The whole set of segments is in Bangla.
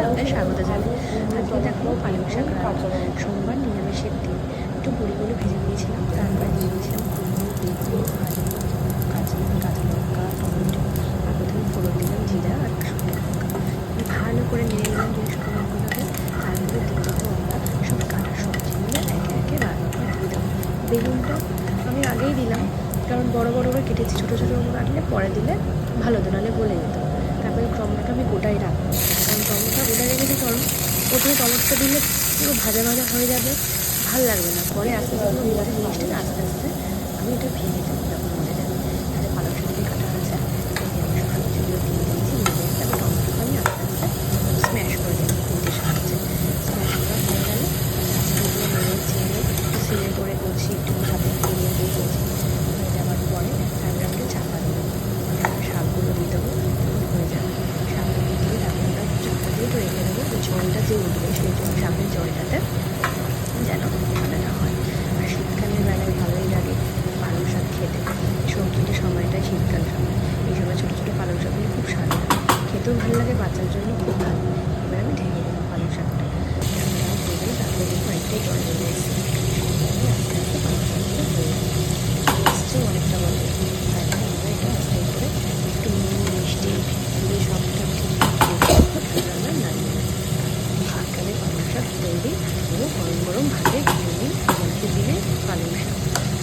সবাইকে স্বাগত জানাই। আজকে দেখো পালং শাক রান্না। সোমবার নিরামিষের দিন। একটু বড়িগুলো ভেজে নিয়েছিলাম, তারপরে দিয়ে দিয়েছিলাম কুমড়ো, বেগুন, আলু, কাঁচা লঙ্কা, টমেটো, আর প্রথমে ফোড়ন দিলাম জিরা আর শুকনো লঙ্কা। ভালো করে নেড়ে নিলাম জিনিস ফোড়নগুলোকে। তারপরে দিয়ে দেবো আমরা সব কাটা সবজিগুলো একে একে বারবার করে দিয়ে দেবো। বেগুনটা আমি আগেই দিলাম, কারণ বড় বড় করে কেটেছি, ছোটো ছোটো কাটলে পরে দিলে ভালো হতো, নাহলে গলে যেত। তারপরে টমেটোটা আমি গোটাই রাখবো, কারণ টমেটোটা গোটাই রেখেছি, কারণ প্রথমে টমেটোটা দিলে পুরো ভাজা ভাজা হয়ে যাবে, ভালো লাগবে না। পরে আস্তে আস্তে যখন ভাজা জিনিসটা আস্তে আস্তে আমি এটা ভেঙে দেবো যখন হয়ে যাবে। তাহলে পালং শাকটি কাটা আছে, এই আমি সব সবজিগুলো দিয়ে দিয়েছি, দিয়ে তারপর টমেটোটা আমি আস্তে আস্তে স্ম্যাশ করে দেবো খুন্তির সাহায্যে। স্ম্যাশ করা হয়ে গেলে সবজিগুলো নেড়ে চেড়ে সিলে করে করছি, একটু হাতে দিয়ে দিয়েছি। হয়ে যাওয়ার পরে তারপরে আমি চাপা দেবো, শাকগুলো দিয়ে দেবো, হয়ে যাবে। শাকগুলো দিয়ে তারপরে আমরা চাপা দিয়ে তো রেখে দেবো, ওই জলটা যে উঠবে সেই জন্য শাকের জলটাতে যেন ঠান্ডা না হয়। আর শীতকালের বেলায় ভালোই লাগে পালং শাক খেতে। সবজিটা সময়টাই শীতকাল সময়, এই সময় ছোটো ছোটো পালং শাকগুলো খুব স্বাদ লাগে, খেতেও ভালো লাগে, বাচ্চার জন্য খুব ভালো। এবার আমি ঢেকে দিলাম পালং শাকটা, ঢাকা দিয়ে দিলাম। তারপরে দেখবো অনেকটাই জল জমে এসেছে, আস্তে আস্তে পালং শাকগুলো হয়ে যাবে, এসছে অনেকটা বলে। তারপরে আমরা এটা আস্তে করে একটু নুন মিষ্টি দিয়ে সবটা ঠিক আমরা নামিয়ে নেব। ভাতকালে পালং শাক তৈরি, ও গরম গরম ভাতে ঘুরে দিন বলতে দিলে পালং শাক।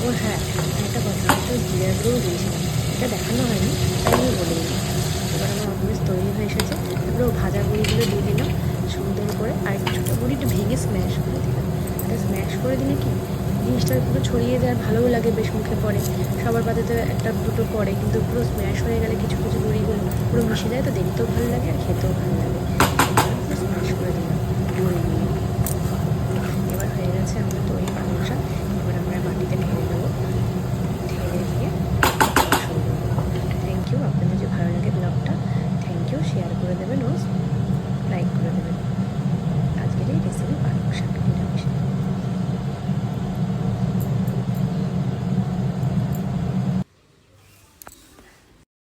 ও হ্যাঁ, একটা কথা, আমি তো জিরা গুঁড়ো দিয়েছিলাম, এটা দেখানো হয়নি, তাই আমি বলে দিলাম। এবার আমার অলমোস্ট তৈরি হয়ে এসেছে। তারপরে ও ভাজা বড়িগুলো দিয়ে দিলাম সুন্দর করে, আর একটু ছোটো বড়ি একটু ভেঙে স্ম্যাশ করে দিলাম। এটা স্ম্যাশ করে দিলে কি জিনিসটা পুরো ছড়িয়ে দেওয়ার ভালোও লাগে, বেশ মুখে পড়ে, সবার পাতে তো একটা দুটো পড়ে, কিন্তু পুরো স্ম্যাশ হয়ে গেলে কিছু কিছু বড়িগুলো পুরো মিশে যায়, তো দেখতেও ভালো লাগে আর খেতেও ভালো লাগে।